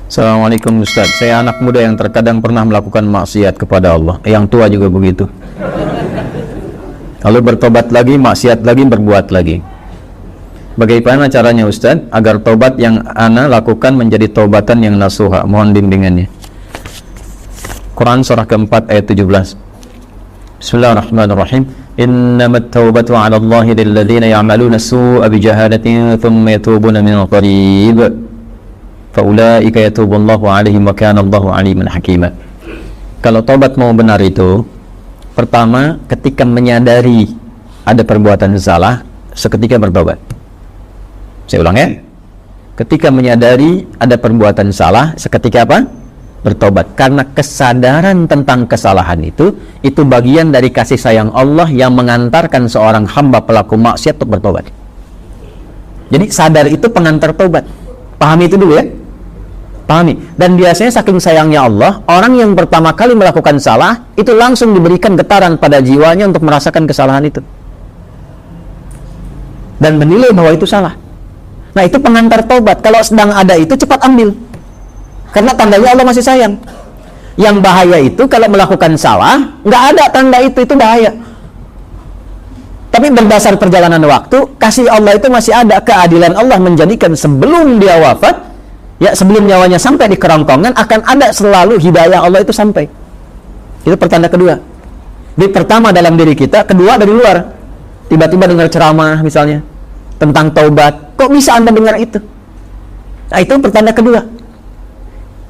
Assalamualaikum Ustaz, saya anak muda yang terkadang pernah melakukan maksiat kepada Allah. Yang tua juga begitu. Lalu bertobat lagi, maksiat lagi, berbuat lagi. Bagaimana caranya Ustaz agar tobat yang ana lakukan menjadi tobatan yang nasuha? Mohon bimbingannya. Quran surah keempat ayat 17. Bismillahirrahmanirrahim. Innamat taubatu 'ala Allahi lilladzina ya'maluna as-su'a bijahalatin thumma yatubuna min qarib. Faulaika yatubullahu 'alaihim wa kana Allahu 'aliman hakima. Kalau tobat mau benar itu, pertama ketika menyadari ada perbuatan salah, seketika bertobat. Saya ulang ya. Ketika menyadari ada perbuatan salah, seketika apa? Bertobat. Karena kesadaran tentang kesalahan itu bagian dari kasih sayang Allah yang mengantarkan seorang hamba pelaku maksiat untuk bertobat. Jadi sadar itu pengantar tobat. Pahami itu dulu ya. Pahami. Dan biasanya saking sayangnya Allah, orang yang pertama kali melakukan salah itu langsung diberikan getaran pada jiwanya untuk merasakan kesalahan itu dan menilai bahwa itu salah. Nah, itu pengantar tobat. Kalau sedang ada itu cepat ambil, karena tandanya Allah masih sayang. Yang bahaya itu kalau melakukan salah nggak ada tanda itu bahaya. Tapi berdasar perjalanan waktu, kasih Allah itu masih ada. Keadilan Allah menjadikan sebelum dia wafat, ya sebelum nyawanya sampai di kerongkongan, akan ada selalu hidayah Allah itu sampai. Itu pertanda kedua. Di pertama dalam diri kita, kedua dari luar. Tiba-tiba dengar ceramah misalnya tentang taubat, kok bisa Anda dengar itu? Nah, itu pertanda kedua.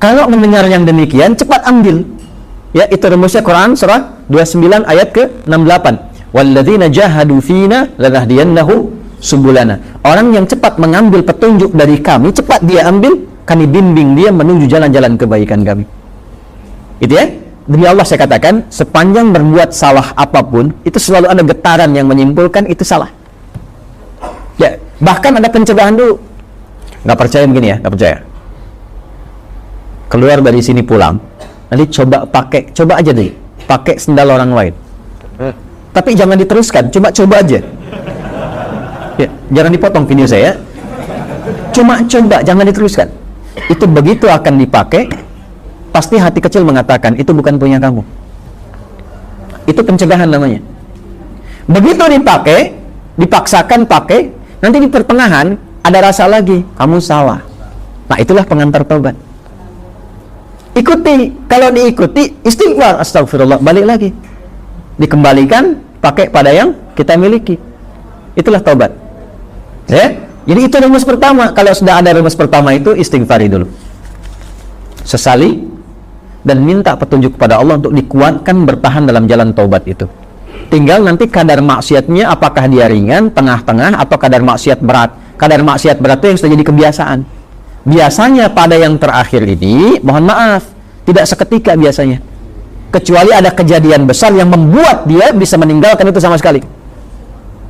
Kalau mendengar yang demikian, cepat ambil. Ya, itu rumusnya Quran surah 29 ayat ke-68. Walladzina jahadu fina lanahdiyannahum subulana. Orang yang cepat mengambil petunjuk dari kami, cepat dia ambil, kami bimbing dia menuju jalan-jalan kebaikan kami. Itu ya. Demi Allah saya katakan, sepanjang berbuat salah apapun, itu selalu ada getaran yang menyimpulkan itu salah. Ya, bahkan ada pencegahan dulu. Nggak percaya begini ya, nggak percaya. Keluar dari sini pulang, nanti coba aja deh, pakai sendal orang lain. Tapi jangan diteruskan, coba aja. Ya, jangan dipotong video saya. Cuma coba, jangan diteruskan. Itu begitu akan dipakai, pasti hati kecil mengatakan itu bukan punya kamu. Itu pencegahan namanya. Begitu dipakai, dipaksakan pakai, nanti di pertengahan ada rasa lagi, kamu salah. Nah, itulah pengantar taubat. Ikuti, kalau diikuti istighfar, astagfirullah, balik lagi, dikembalikan pakai pada yang kita miliki. Itulah taubat. Ya, jadi itu rumus pertama. Kalau sudah ada rumus pertama itu, istighfari dulu, sesali, dan minta petunjuk kepada Allah untuk dikuatkan bertahan dalam jalan taubat itu. Tinggal nanti kadar maksiatnya, apakah dia ringan, tengah-tengah, atau kadar maksiat berat. Kadar maksiat berat itu yang sudah jadi kebiasaan. Biasanya pada yang terakhir ini, mohon maaf, tidak seketika biasanya, kecuali ada kejadian besar yang membuat dia bisa meninggalkan itu sama sekali.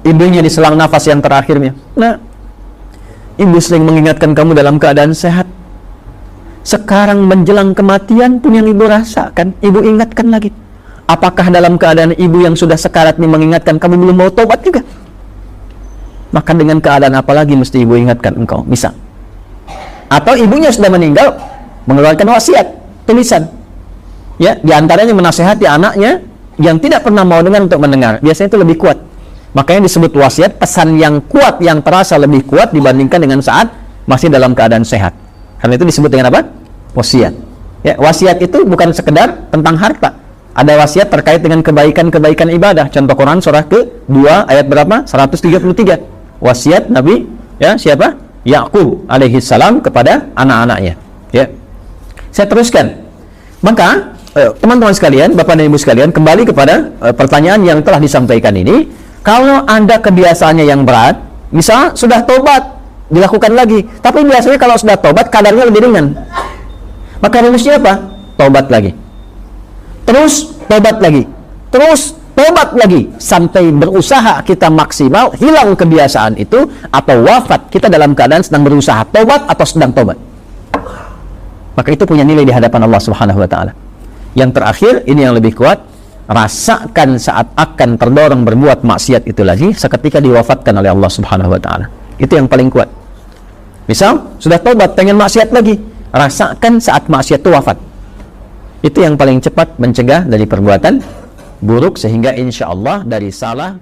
Ibunya di selang nafas yang terakhirnya, nah, ibu sering mengingatkan kamu dalam keadaan sehat. Sekarang menjelang kematian pun yang ibu rasakan, ibu ingatkan lagi. Apakah dalam keadaan ibu yang sudah sekarat ini mengingatkan kamu belum mau tobat juga? Maka dengan keadaan apa lagi mesti ibu ingatkan engkau, misal. Atau ibunya sudah meninggal, mengeluarkan wasiat, tulisan. Ya, diantaranya menasehati anaknya yang tidak pernah mau dengar untuk mendengar. Biasanya itu lebih kuat. Makanya disebut wasiat, pesan yang kuat, yang terasa lebih kuat dibandingkan dengan saat masih dalam keadaan sehat. Karena itu disebut dengan apa? Wasiat. Ya, wasiat itu bukan sekedar tentang harta. Ada wasiat terkait dengan kebaikan-kebaikan ibadah. Contoh Quran surah ke-2 ayat berapa? 133. Wasiat Nabi, ya, siapa? Yaqub alaihi salam kepada anak-anaknya. Ya. Saya teruskan. Maka teman-teman sekalian, Bapak dan Ibu sekalian, kembali kepada pertanyaan yang telah disampaikan ini. Kalau Anda kebiasaannya yang berat, misal sudah tobat, dilakukan lagi, tapi biasanya kalau sudah tobat kadarnya lebih ringan, maka rumusnya apa? Tobat lagi, terus tobat lagi, terus tobat lagi, sampai berusaha kita maksimal hilang kebiasaan itu, atau wafat kita dalam keadaan sedang berusaha tobat atau sedang tobat. Maka itu punya nilai di hadapan Allah Subhanahu wa Ta'ala. Yang terakhir, ini yang lebih kuat, rasakan saat akan terdorong berbuat maksiat itu lagi seketika diwafatkan oleh Allah Subhanahu wa Ta'ala. Itu yang paling kuat. Misal sudah tobat, pengen maksiat lagi, rasakan saat maksiat itu wafat. Itu yang paling cepat mencegah dari perbuatan buruk, sehingga insya Allah dari salah